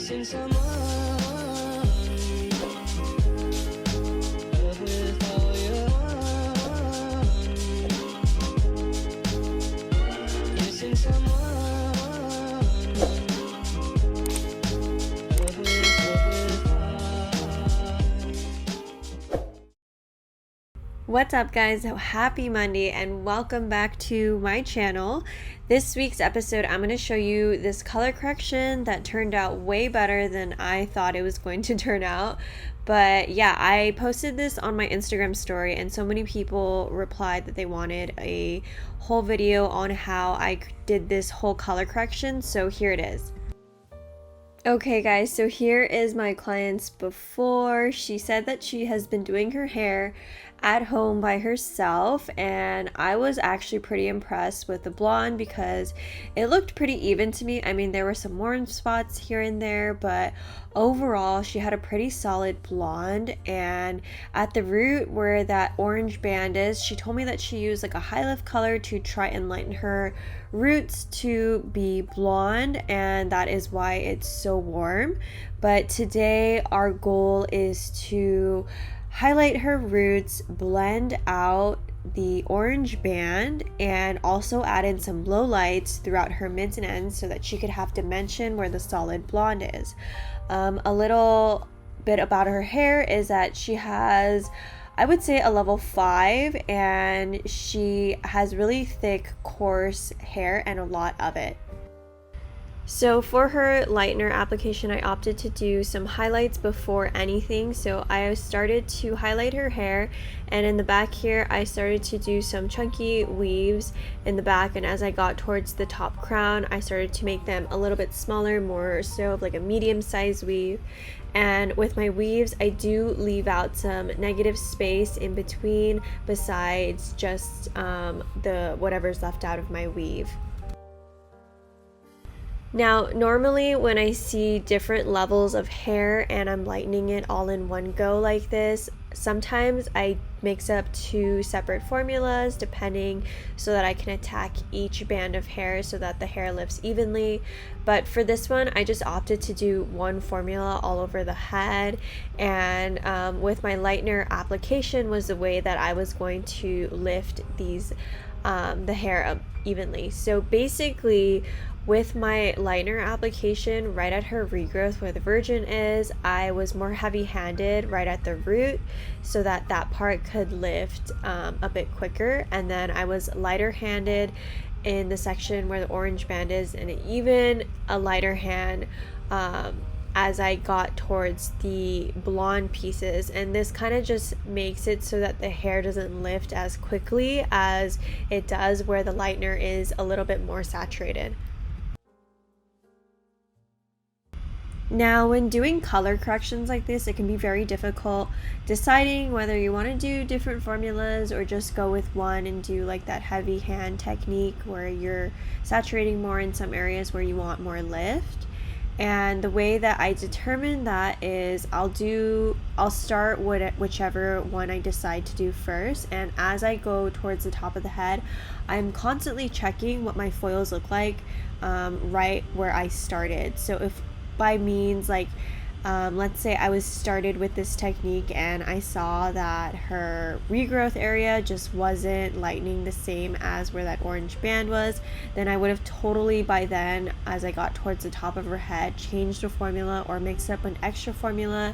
missing someone. Love with all your heart. Missing someone. What's up, guys? Happy Monday and welcome back to my channel. This week's episode, I'm going to show you this color correction that turned out way better than I thought it was going to turn out. But yeah, I posted this on my Instagram story and so many people replied that they wanted a whole video on how I did this whole color correction. So here it is. Okay guys, so here is my client's before. She said that she has been doing her hair at home by herself, and I was actually pretty impressed with the blonde because it looked pretty even to me. I mean, there were some orange spots here and there, but overall she had a pretty solid blonde. And at the root where that orange band is, she told me that she used like a high lift color to try and lighten her roots to be blonde, and that is why it's so warm. But today our goal is to highlight her roots, blend out the orange band, and also add in some lowlights throughout her mids and ends so that she could have dimension where the solid blonde is. A little bit about her hair is that she has, I would say, a level 5, and she has really thick, coarse hair and a lot of it. So for her lightener application, I opted to do some highlights before anything. So I started to highlight her hair, and in the back here I started to do some chunky weaves in the back, and as I got towards the top crown I started to make them a little bit smaller, more so of like a medium size weave. And with my weaves, I do leave out some negative space in between besides just the whatever's left out of my weave. Now, normally when I see different levels of hair and I'm lightening it all in one go like this, sometimes I mix up 2 separate formulas depending so that I can attack each band of hair so that the hair lifts evenly. But for this one, I just opted to do one formula all over the head, and with my lightener application was the way that I was going to lift these the hair up evenly. So basically, with my lightener application right at her regrowth where the virgin is, I was more heavy-handed right at the root so that that part could lift a bit quicker, and then I was lighter-handed in the section where the orange band is, and even a lighter hand as I got towards the blonde pieces. And this kind of just makes it so that the hair doesn't lift as quickly as it does where the lightener is a little bit more saturated. Now, when doing color corrections like this, it can be very difficult deciding whether you want to do different formulas or just go with one and do like that heavy hand technique where you're saturating more in some areas where you want more lift. And the way that I determine that is I'll start with whichever one I decide to do first, and as I go towards the top of the head, I'm constantly checking what my foils look like right where I started. So if by means like let's say I was started with this technique and I saw that her regrowth area just wasn't lightening the same as where that orange band was, then I would have totally by then, as I got towards the top of her head, changed the formula or mixed up an extra formula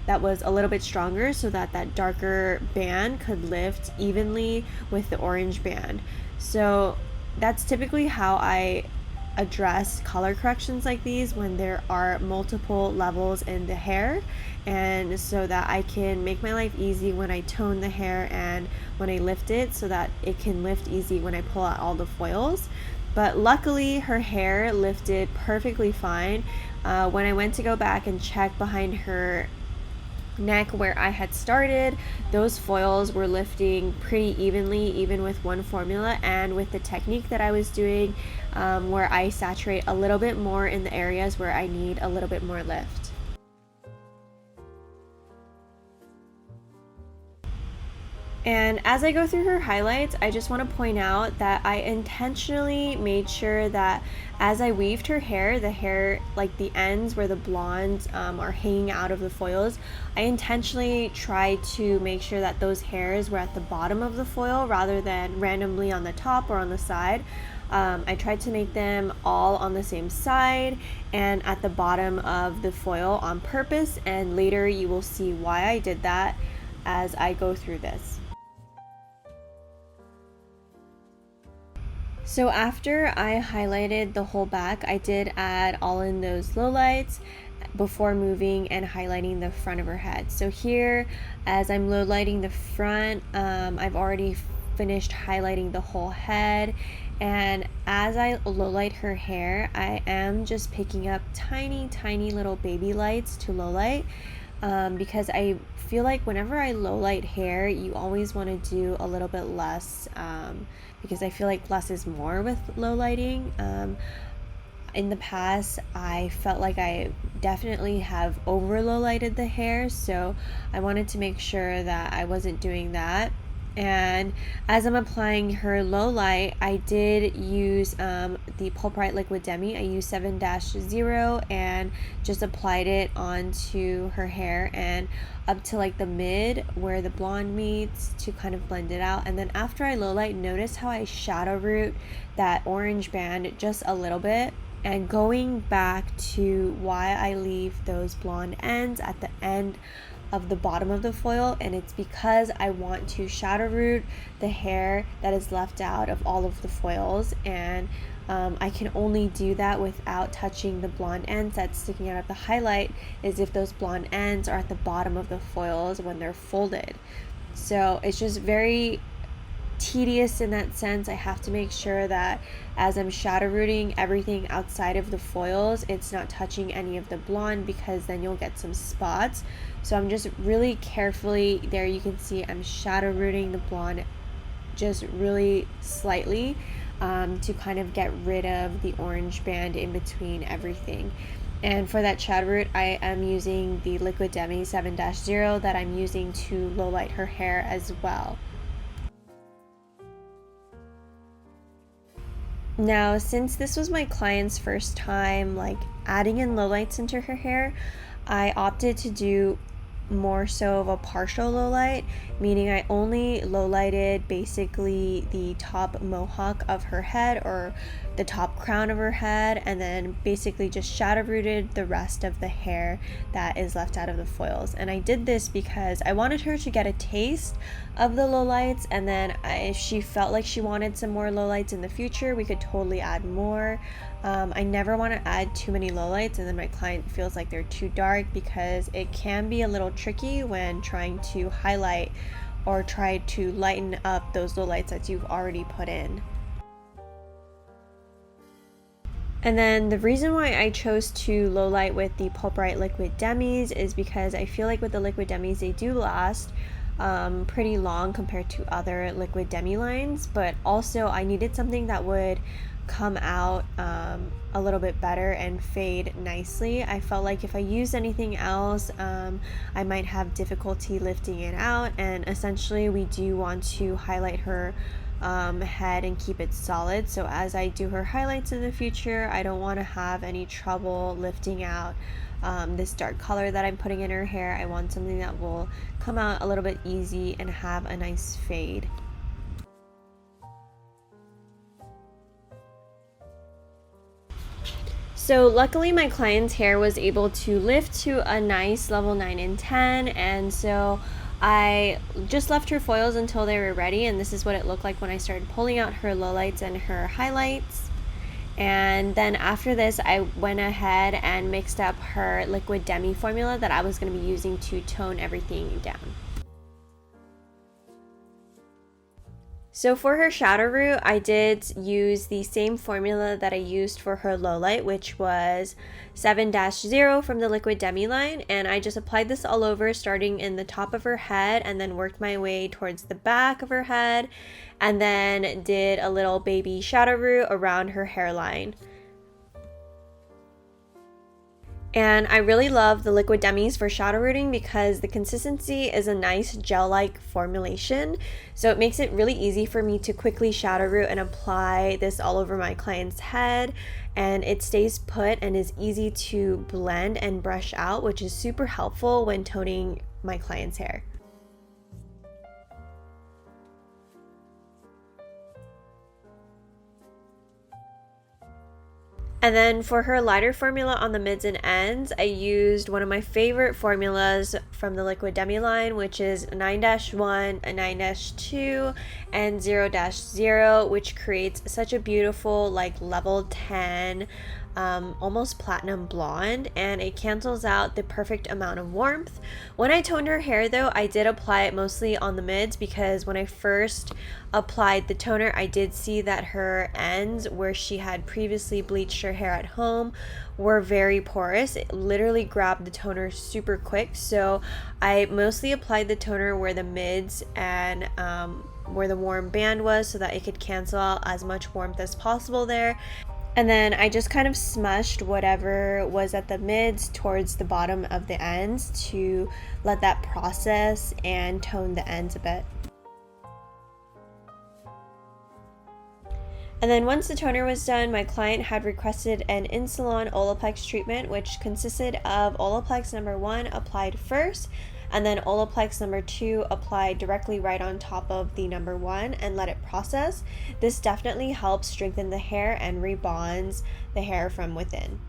that was a little bit stronger so that that darker band could lift evenly with the orange band. So that's typically how I address color corrections like these when there are multiple levels in the hair, and so that I can make my life easy when I tone the hair and when I lift it so that it can lift easy when I pull out all the foils. But luckily her hair lifted perfectly fine. When I went to go back and check behind her neck where I had started, those foils were lifting pretty evenly even with one formula, and with the technique that I was doing where I saturate a little bit more in the areas where I need a little bit more lift. And as I go through her highlights, I just want to point out that I intentionally made sure that as I weaved her hair, the hair, like the ends where the blondes are hanging out of the foils, I intentionally tried to make sure that those hairs were at the bottom of the foil rather than randomly on the top or on the side. I tried to make them all on the same side and at the bottom of the foil on purpose, and later you will see why I did that as I go through this. So after I highlighted the whole back, I did add all in those lowlights before moving and highlighting the front of her head. So here, as I'm lowlighting the front, I've already finished highlighting the whole head. And as I lowlight her hair, I am just picking up tiny little baby lights to lowlight. Because I feel like whenever I lowlight hair, you always want to do a little bit less, because I feel like less is more with lowlighting. In the past, I felt like I definitely have over lowlighted the hair, so I wanted to make sure that I wasn't doing that. And as I'm applying her low light, I did use the Pulp Bright Liquid Demi. I used 7-0 and just applied it onto her hair and up to like the mid where the blonde meets to kind of blend it out. And then after I low light, notice how I shadow root that orange band just a little bit. And going back to why I leave those blonde ends at the end of the bottom of the foil, and it's because I want to shadow root the hair that is left out of all of the foils, and I can only do that without touching the blonde ends that's sticking out of the highlight, is if those blonde ends are at the bottom of the foils when they're folded. So it's just very tedious in that sense. I have to make sure that as I'm shadow rooting everything outside of the foils, it's not touching any of the blonde, because then you'll get some spots. So I'm just really carefully, there you can see I'm shadow rooting the blonde just really slightly to kind of get rid of the orange band in between everything. And for that shadow root, I am using the Liquid Demi 7-0 that I'm using to low light her hair as well. Now, since this was my client's first time like adding in lowlights into her hair, I opted to do more so of a partial low light, meaning I only low lighted basically the top mohawk of her head or the top crown of her head, and then basically just shadow rooted the rest of the hair that is left out of the foils. And I did this because I wanted her to get a taste of the lowlights, and then if she felt like she wanted some more lowlights in the future, we could totally add more. I never want to add too many lowlights and then my client feels like they're too dark, because it can be a little tricky when trying to highlight or try to lighten up those lowlights that you've already put in. And then the reason why I chose to low light with the Pulp Bright Liquid Demis is because I feel like with the Liquid Demis, they do last pretty long compared to other Liquid Demi lines, but also I needed something that would come out a little bit better and fade nicely. I felt like if I used anything else, I might have difficulty lifting it out, and essentially we do want to highlight her head and keep it solid. So as I do her highlights in the future, I don't want to have any trouble lifting out this dark color that I'm putting in her hair. I want something that will come out a little bit easy and have a nice fade. So luckily my client's hair was able to lift to a nice level 9 and 10, and so I just left her foils until they were ready, and this is what it looked like when I started pulling out her lowlights and her highlights. And then after this, I went ahead and mixed up her Liquid Demi formula that I was going to be using to tone everything down. So for her shadow root, I did use the same formula that I used for her low light, which was 7-0 from the Liquid Demi line, and I just applied this all over, starting in the top of her head and then worked my way towards the back of her head, and then did a little baby shadow root around her hairline. And I really love the liquid demis for shadow rooting because the consistency is a nice gel-like formulation. So it makes it really easy for me to quickly shadow root and apply this all over my client's head. And it stays put and is easy to blend and brush out, which is super helpful when toning my client's hair. And then for her lighter formula on the mids and ends, I used one of my favorite formulas from the Liquid Demi line, which is 9-1, 9-2, and 0-0, which creates such a beautiful like level 10, almost platinum blonde, and it cancels out the perfect amount of warmth. When I toned her hair though, I did apply it mostly on the mids because when I first applied the toner, I did see that her ends where she had previously bleached her hair at home were very porous. It literally grabbed the toner super quick, so I mostly applied the toner where the mids and where the warm band was so that it could cancel out as much warmth as possible there. And then I just kind of smushed whatever was at the mids towards the bottom of the ends to let that process and tone the ends a bit. And then once the toner was done, my client had requested an in-salon Olaplex treatment, which consisted of Olaplex number 1 applied first, and then Olaplex number 2 applied directly right on top of the number 1 and let it process. This definitely helps strengthen the hair and rebonds the hair from within.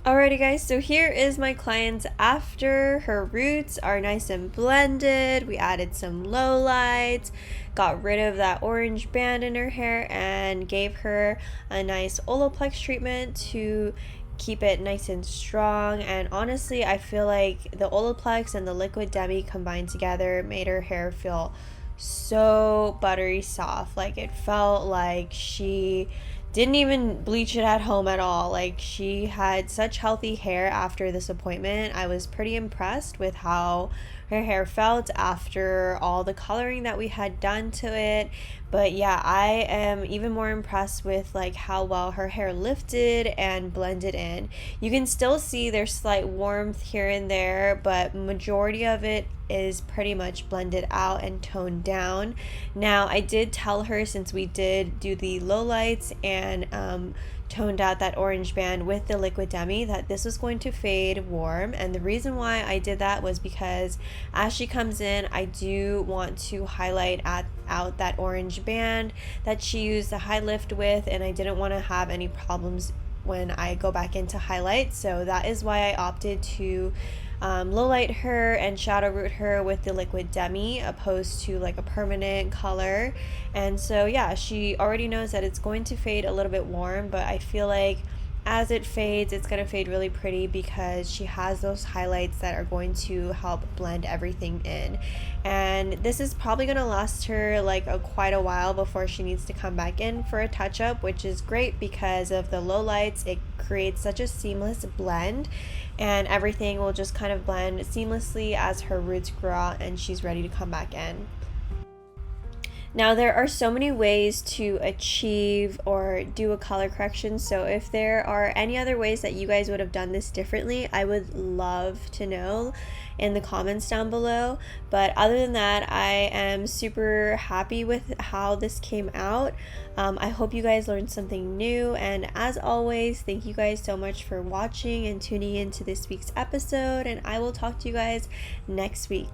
Alrighty guys, so here is my client's after. Her roots are nice and blended. We added some lowlights, got rid of that orange band in her hair, and gave her a nice Olaplex treatment to keep it nice and strong. And honestly, I feel like the Olaplex and the Liquid Demi combined together made her hair feel so buttery soft. Like it felt like she didn't even bleach it at home at all. Like she had such healthy hair after this appointment. I was pretty impressed with how her hair felt after all the coloring that we had done to it. But yeah, I am even more impressed with like how well her hair lifted and blended in. You can still see there's slight warmth here and there, but majority of it is pretty much blended out and toned down. Now I did tell her, since we did do the lowlights and toned out that orange band with the Liquid Demi, that this was going to fade warm. And the reason why I did that was because as she comes in, I do want to highlight out that orange band that she used the high lift with, and I didn't want to have any problems when I go back into highlight. So that is why I opted to lowlight her and shadow root her with the Liquid Demi opposed to like a permanent color. And so yeah, she already knows that it's going to fade a little bit warm, but I feel like as it fades, it's going to fade really pretty because she has those highlights that are going to help blend everything in. And this is probably going to last her like quite a while before she needs to come back in for a touch-up, which is great because of the lowlights. It creates such a seamless blend, and everything will just kind of blend seamlessly as her roots grow out and she's ready to come back in. Now there are so many ways to achieve or do a color correction, so if there are any other ways that you guys would have done this differently, I would love to know in the comments down below. But other than that, I am super happy with how this came out. I hope you guys learned something new, and as always, thank you guys so much for watching and tuning into this week's episode, and I will talk to you guys next week.